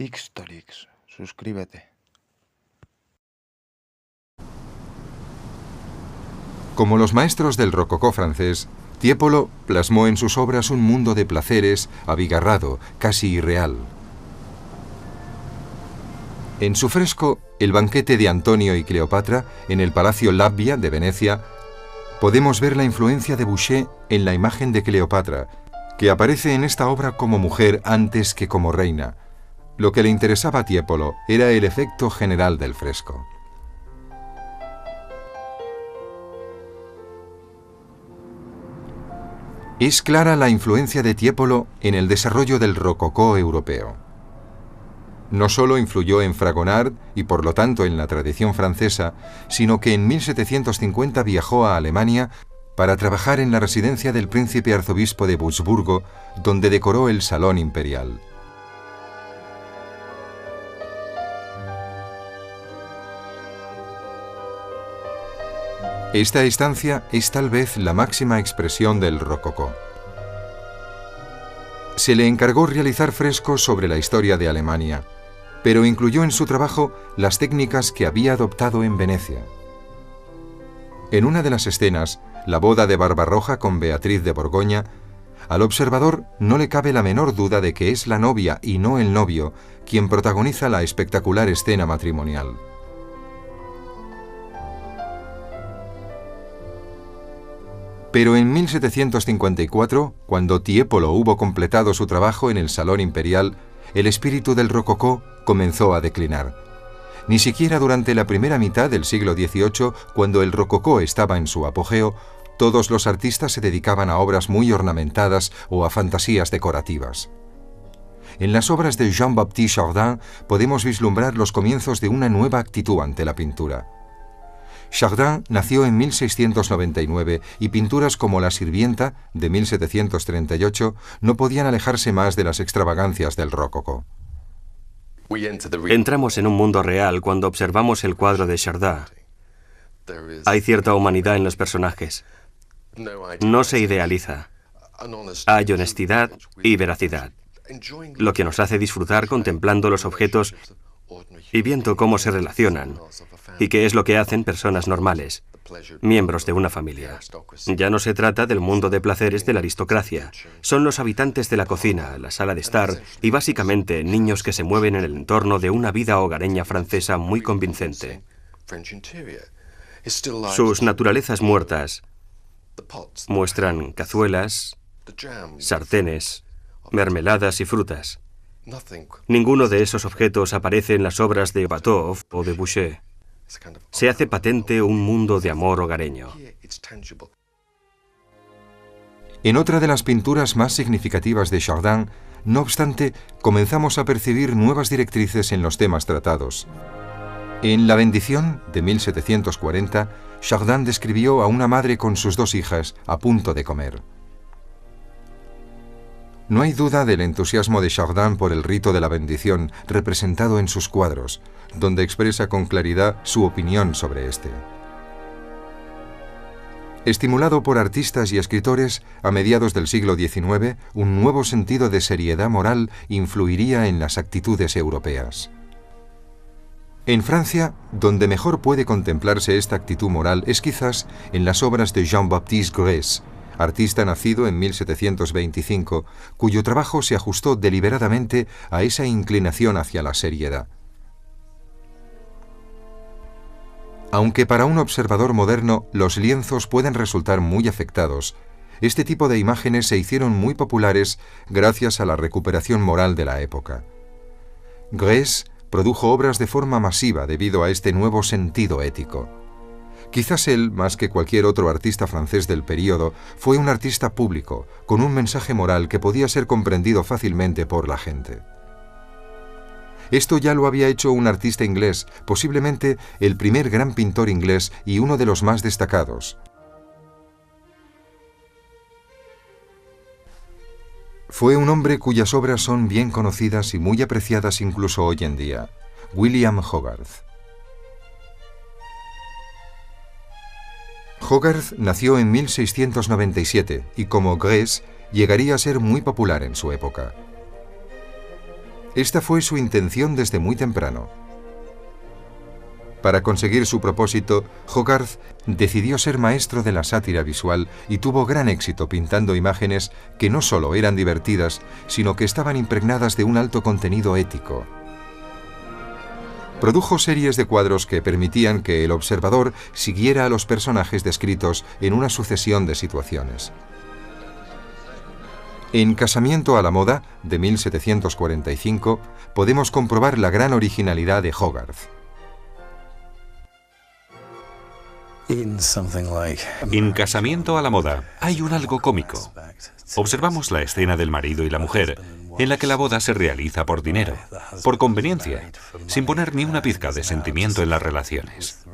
Ixtorix, suscríbete. Como los maestros del rococó francés, Tiepolo plasmó en sus obras un mundo de placeres abigarrado, casi irreal. En su fresco El banquete de Antonio y Cleopatra, en el Palacio Labbia de Venecia, podemos ver la influencia de Boucher en la imagen de Cleopatra, que aparece en esta obra como mujer antes que como reina. Lo que le interesaba a Tiepolo era el efecto general del fresco. Es clara la influencia de Tiepolo en el desarrollo del rococó europeo. No solo influyó en Fragonard y por lo tanto en la tradición francesa, sino que en 1750 viajó a Alemania para trabajar en la residencia del príncipe arzobispo de Wurzburgo, donde decoró el Salón Imperial. Esta estancia es tal vez la máxima expresión del rococó. Se le encargó realizar frescos sobre la historia de Alemania, pero incluyó en su trabajo las técnicas que había adoptado en Venecia. En una de las escenas, la boda de Barbarroja con Beatriz de Borgoña, al observador no le cabe la menor duda de que es la novia y no el novio quien protagoniza la espectacular escena matrimonial. Pero en 1754, cuando Tiepolo hubo completado su trabajo en el Salón Imperial, el espíritu del rococó comenzó a declinar. Ni siquiera durante la primera mitad del siglo XVIII, cuando el rococó estaba en su apogeo, todos los artistas se dedicaban a obras muy ornamentadas o a fantasías decorativas. En las obras de Jean-Baptiste Chardin podemos vislumbrar los comienzos de una nueva actitud ante la pintura. Chardin nació en 1699 y pinturas como La Sirvienta, de 1738, no podían alejarse más de las extravagancias del rococó. Entramos en un mundo real cuando observamos el cuadro de Chardin. Hay cierta humanidad en los personajes. No se idealiza. Hay honestidad y veracidad, lo que nos hace disfrutar contemplando los objetos y viendo cómo se relacionan y qué es lo que hacen personas normales, miembros de una familia. Ya no se trata del mundo de placeres de la aristocracia. Son los habitantes de la cocina, la sala de estar y básicamente niños que se mueven en el entorno de una vida hogareña francesa muy convincente. Sus naturalezas muertas muestran cazuelas, sartenes, mermeladas y frutas. Ninguno de esos objetos aparece en las obras de Watteau o de Boucher. Se hace patente un mundo de amor hogareño. En otra de las pinturas más significativas de Chardin, no obstante, comenzamos a percibir nuevas directrices en los temas tratados. En La bendición, de 1740, Chardin describió a una madre con sus dos hijas a punto de comer. No hay duda del entusiasmo de Chardin por el rito de la bendición representado en sus cuadros, donde expresa con claridad su opinión sobre este. Estimulado por artistas y escritores, a mediados del siglo XIX, un nuevo sentido de seriedad moral influiría en las actitudes europeas. En Francia, donde mejor puede contemplarse esta actitud moral es quizás en las obras de Jean-Baptiste Grès, artista nacido en 1725, cuyo trabajo se ajustó deliberadamente a esa inclinación hacia la seriedad. Aunque para un observador moderno los lienzos pueden resultar muy afectados, este tipo de imágenes se hicieron muy populares gracias a la recuperación moral de la época. Grès produjo obras de forma masiva debido a este nuevo sentido ético. Quizás él, más que cualquier otro artista francés del período, fue un artista público, con un mensaje moral que podía ser comprendido fácilmente por la gente. Esto ya lo había hecho un artista inglés, posiblemente el primer gran pintor inglés y uno de los más destacados. Fue un hombre cuyas obras son bien conocidas y muy apreciadas incluso hoy en día, William Hogarth. Hogarth nació en 1697 y como Grès llegaría a ser muy popular en su época. Esta fue su intención desde muy temprano. Para conseguir su propósito, Hogarth decidió ser maestro de la sátira visual y tuvo gran éxito pintando imágenes que no solo eran divertidas, sino que estaban impregnadas de un alto contenido ético. Produjo series de cuadros que permitían que el observador siguiera a los personajes descritos en una sucesión de situaciones. En Casamiento a la moda, de 1745, podemos comprobar la gran originalidad de Hogarth. En Casamiento a la moda hay un algo cómico. Observamos la escena del marido y la mujer, en la que la boda se realiza por dinero, por conveniencia, sin poner ni una pizca de sentimiento en las relaciones.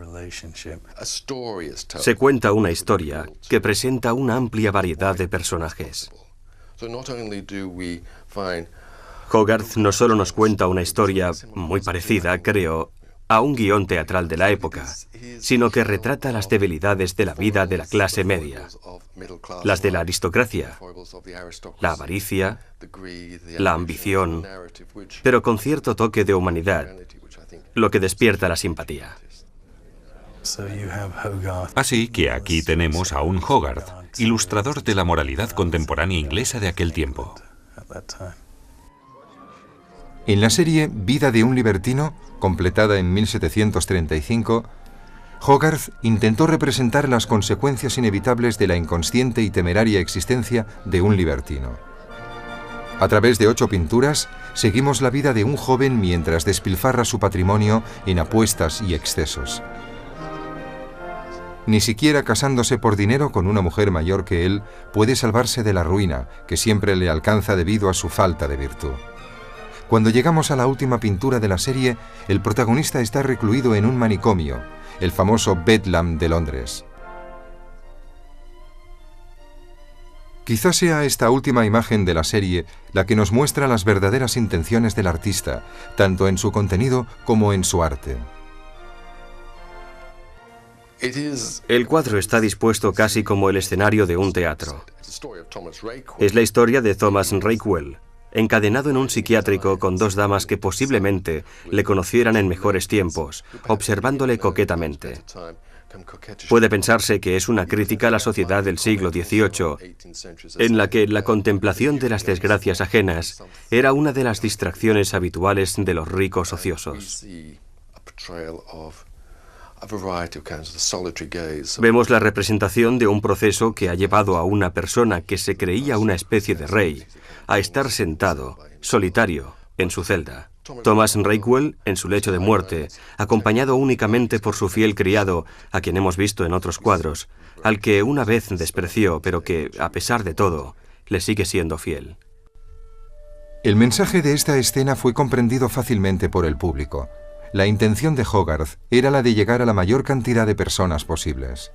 Se cuenta una historia que presenta una amplia variedad de personajes. Hogarth no solo nos cuenta una historia muy parecida, creo, a un guión teatral de la época, sino que retrata las debilidades de la vida de la clase media, las de la aristocracia, la avaricia, la ambición, pero con cierto toque de humanidad, lo que despierta la simpatía. Así que aquí tenemos a un Hogarth, ilustrador de la moralidad contemporánea inglesa de aquel tiempo. En la serie Vida de un libertino, completada en 1735, Hogarth intentó representar las consecuencias inevitables de la inconsciente y temeraria existencia de un libertino. A través de 8 pinturas, seguimos la vida de un joven mientras despilfarra su patrimonio en apuestas y excesos. Ni siquiera casándose por dinero con una mujer mayor que él, puede salvarse de la ruina que siempre le alcanza debido a su falta de virtud. Cuando llegamos a la última pintura de la serie, el protagonista está recluido en un manicomio, el famoso Bedlam de Londres. Quizás sea esta última imagen de la serie la que nos muestra las verdaderas intenciones del artista, tanto en su contenido como en su arte. El cuadro está dispuesto casi como el escenario de un teatro. Es la historia de Thomas Rockwell, encadenado en un psiquiátrico con 2 damas que posiblemente le conocieran en mejores tiempos, observándole coquetamente. Puede pensarse que es una crítica a la sociedad del siglo XVIII, en la que la contemplación de las desgracias ajenas era una de las distracciones habituales de los ricos ociosos. Vemos la representación de un proceso que ha llevado a una persona que se creía una especie de rey a estar sentado, solitario, en su celda. Thomas Rockwell, en su lecho de muerte, acompañado únicamente por su fiel criado, a quien hemos visto en otros cuadros, al que una vez despreció, pero que, a pesar de todo, le sigue siendo fiel. El mensaje de esta escena fue comprendido fácilmente por el público. La intención de Hogarth era la de llegar a la mayor cantidad de personas posibles.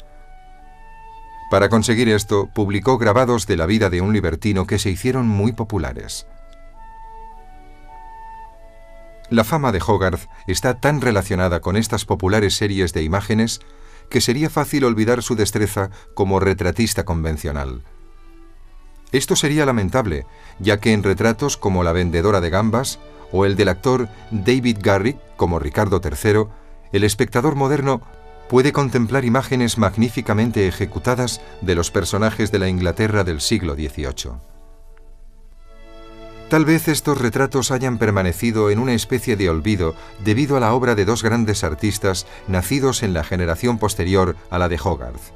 Para conseguir esto, publicó grabados de la vida de un libertino que se hicieron muy populares. La fama de Hogarth está tan relacionada con estas populares series de imágenes que sería fácil olvidar su destreza como retratista convencional. Esto sería lamentable, ya que en retratos como La vendedora de gambas o el del actor David Garrick como Ricardo III, el espectador moderno puede contemplar imágenes magníficamente ejecutadas de los personajes de la Inglaterra del siglo XVIII. Tal vez estos retratos hayan permanecido en una especie de olvido debido a la obra de 2 grandes artistas nacidos en la generación posterior a la de Hogarth.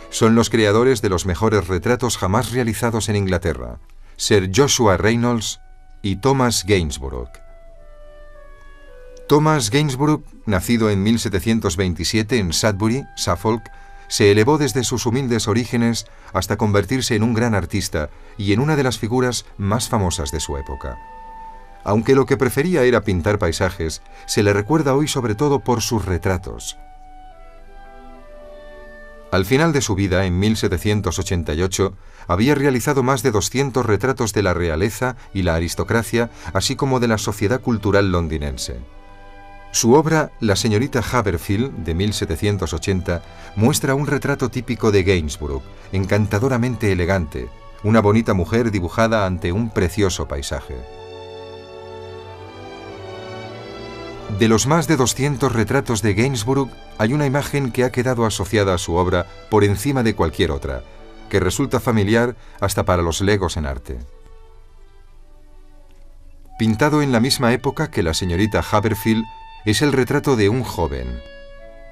Son los creadores de los mejores retratos jamás realizados en Inglaterra, Sir Joshua Reynolds y Thomas Gainsborough. Thomas Gainsborough, nacido en 1727 en Sudbury, Suffolk, se elevó desde sus humildes orígenes hasta convertirse en un gran artista y en una de las figuras más famosas de su época. Aunque lo que prefería era pintar paisajes, se le recuerda hoy sobre todo por sus retratos. Al final de su vida, en 1788, había realizado más de 200 retratos de la realeza y la aristocracia, así como de la sociedad cultural londinense. Su obra, La señorita Haverfield, de 1780, muestra un retrato típico de Gainsborough, encantadoramente elegante, una bonita mujer dibujada ante un precioso paisaje. De los más de 200 retratos de Gainsborough, hay una imagen que ha quedado asociada a su obra por encima de cualquier otra, que resulta familiar hasta para los legos en arte. Pintado en la misma época que la señorita Haverfield, es el retrato de un joven,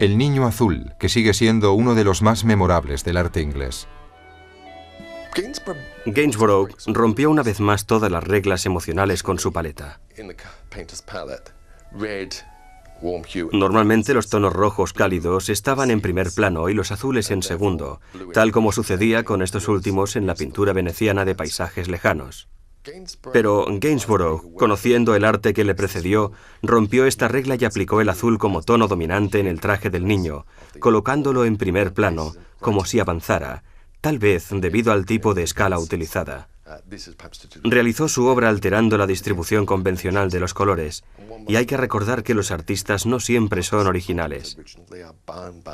el Niño Azul, que sigue siendo uno de los más memorables del arte inglés. Gainsborough rompió una vez más todas las reglas emocionales con su paleta. Normalmente los tonos rojos cálidos estaban en primer plano y los azules en segundo, tal como sucedía con estos últimos en la pintura veneciana de paisajes lejanos. Pero Gainsborough, conociendo el arte que le precedió, rompió esta regla y aplicó el azul como tono dominante en el traje del niño, colocándolo en primer plano, como si avanzara, tal vez debido al tipo de escala utilizada. Realizó su obra alterando la distribución convencional de los colores, y hay que recordar que los artistas no siempre son originales.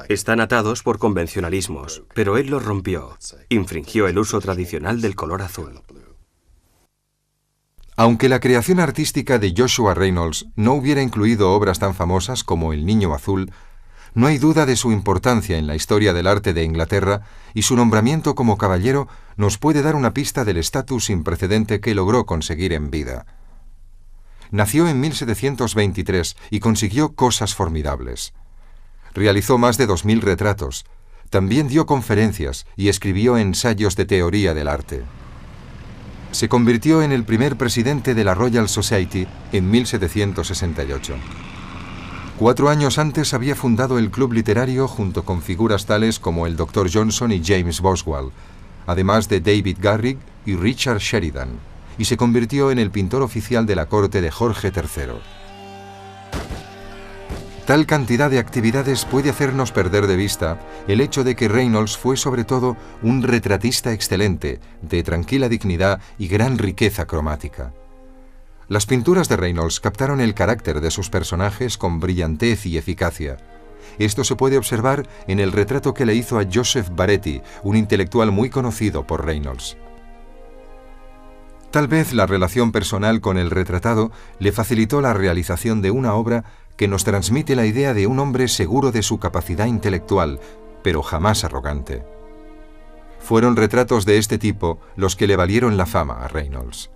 Están atados por convencionalismos, pero él los rompió, infringió el uso tradicional del color azul. Aunque la creación artística de Joshua Reynolds no hubiera incluido obras tan famosas como El Niño Azul, no hay duda de su importancia en la historia del arte de Inglaterra, y su nombramiento como caballero nos puede dar una pista del estatus sin precedente que logró conseguir en vida. Nació en 1723 y consiguió cosas formidables. Realizó más de 2000 retratos, también dio conferencias y escribió ensayos de teoría del arte. Se convirtió en el primer presidente de la Royal Society en 1768. 4 años antes había fundado el club literario junto con figuras tales como el Dr. Johnson y James Boswell, además de David Garrick y Richard Sheridan, y se convirtió en el pintor oficial de la corte de Jorge III. Tal cantidad de actividades puede hacernos perder de vista el hecho de que Reynolds fue sobre todo un retratista excelente, de tranquila dignidad y gran riqueza cromática. Las pinturas de Reynolds captaron el carácter de sus personajes con brillantez y eficacia. Esto se puede observar en el retrato que le hizo a Joseph Baretti, un intelectual muy conocido por Reynolds. Tal vez la relación personal con el retratado le facilitó la realización de una obra que nos transmite la idea de un hombre seguro de su capacidad intelectual, pero jamás arrogante. Fueron retratos de este tipo los que le valieron la fama a Reynolds.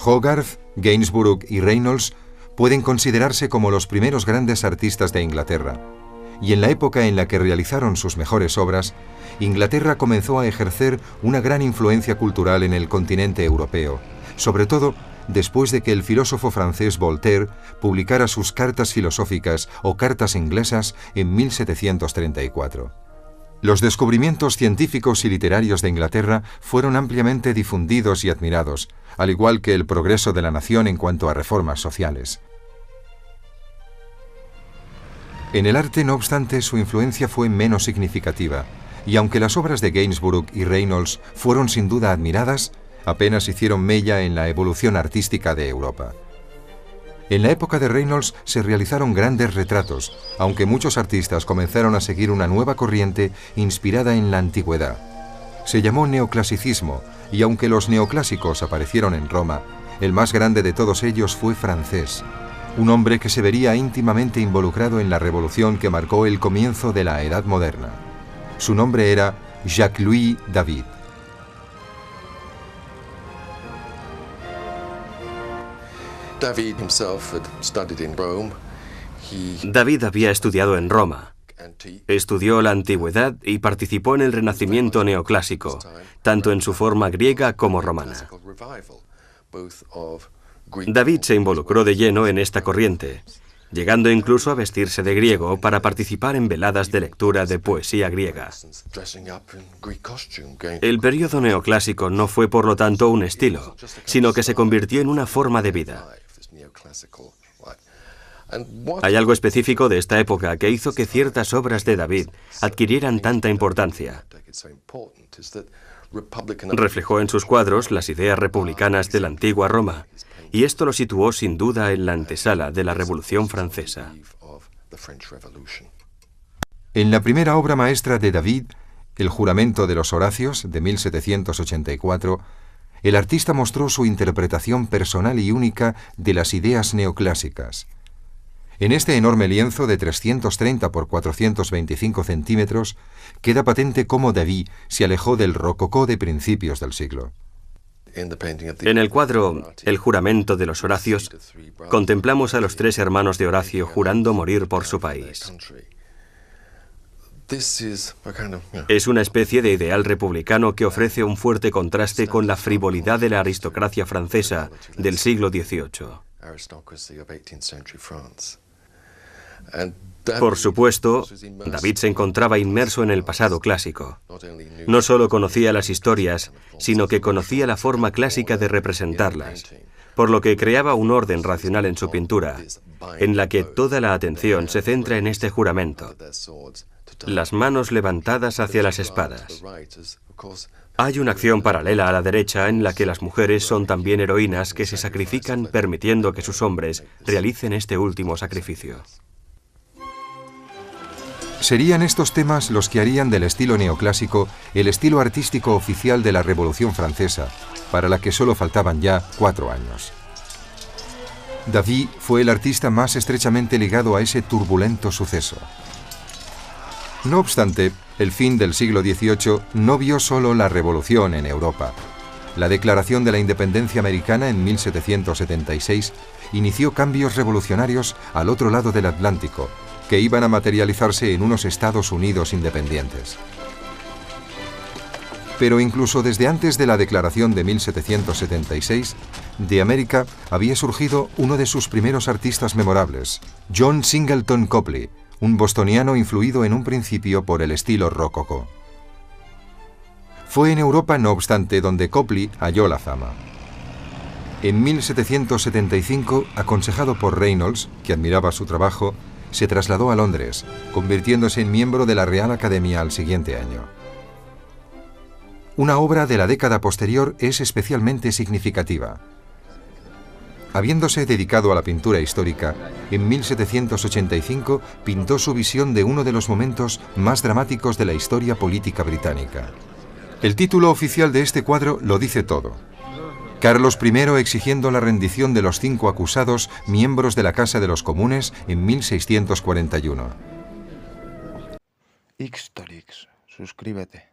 Hogarth, Gainsborough y Reynolds pueden considerarse como los primeros grandes artistas de Inglaterra, y en la época en la que realizaron sus mejores obras, Inglaterra comenzó a ejercer una gran influencia cultural en el continente europeo, sobre todo después de que el filósofo francés Voltaire publicara sus Cartas filosóficas o Cartas inglesas en 1734. Los descubrimientos científicos y literarios de Inglaterra fueron ampliamente difundidos y admirados, al igual que el progreso de la nación en cuanto a reformas sociales. En el arte, no obstante, su influencia fue menos significativa, y aunque las obras de Gainsborough y Reynolds fueron sin duda admiradas, apenas hicieron mella en la evolución artística de Europa. En la época de Reynolds se realizaron grandes retratos, aunque muchos artistas comenzaron a seguir una nueva corriente inspirada en la antigüedad. Se llamó neoclasicismo, y aunque los neoclásicos aparecieron en Roma, el más grande de todos ellos fue francés, un hombre que se vería íntimamente involucrado en la revolución que marcó el comienzo de la Edad Moderna. Su nombre era Jacques-Louis David. David había estudiado en Roma. Estudió la antigüedad y participó en el Renacimiento neoclásico, tanto en su forma griega como romana. David se involucró de lleno en esta corriente, llegando incluso a vestirse de griego para participar en veladas de lectura de poesía griega. El periodo neoclásico no fue por lo tanto un estilo, sino que se convirtió en una forma de vida. Hay algo específico de esta época que hizo que ciertas obras de David adquirieran tanta importancia. Reflejó en sus cuadros las ideas republicanas de la antigua Roma, y esto lo situó sin duda en la antesala de la Revolución Francesa. En la primera obra maestra de David, El juramento de los Horacios, de 1784, el artista mostró su interpretación personal y única de las ideas neoclásicas. En este enorme lienzo de 330 por 425 centímetros queda patente cómo David se alejó del rococó de principios del siglo. En el cuadro El juramento de los Horacios, contemplamos a los 3 hermanos de Horacio jurando morir por su país. Es una especie de ideal republicano que ofrece un fuerte contraste con la frivolidad de la aristocracia francesa del siglo XVIII. Por supuesto, David se encontraba inmerso en el pasado clásico. No solo conocía las historias, sino que conocía la forma clásica de representarlas, por lo que creaba un orden racional en su pintura, en la que toda la atención se centra en este juramento, las manos levantadas hacia las espadas. Hay una acción paralela a la derecha en la que las mujeres son también heroínas que se sacrifican permitiendo que sus hombres realicen este último sacrificio. Serían estos temas los que harían del estilo neoclásico el estilo artístico oficial de la Revolución Francesa, para la que solo faltaban ya 4 años. David fue el artista más estrechamente ligado a ese turbulento suceso. No obstante, el fin del siglo XVIII no vio solo la revolución en Europa. La Declaración de la Independencia Americana en 1776 inició cambios revolucionarios al otro lado del Atlántico, que iban a materializarse en unos Estados Unidos independientes. Pero incluso desde antes de la Declaración de 1776, de América había surgido uno de sus primeros artistas memorables, John Singleton Copley, un bostoniano influido en un principio por el estilo rococó. Fue en Europa, no obstante, donde Copley halló la fama. En 1775, aconsejado por Reynolds, que admiraba su trabajo, se trasladó a Londres, convirtiéndose en miembro de la Real Academia al siguiente año. Una obra de la década posterior es especialmente significativa. Habiéndose dedicado a la pintura histórica, en 1785 pintó su visión de uno de los momentos más dramáticos de la historia política británica. El título oficial de este cuadro lo dice todo. Carlos I exigiendo la rendición de los 5 acusados miembros de la Casa de los Comunes en 1641. Xtorix, suscríbete.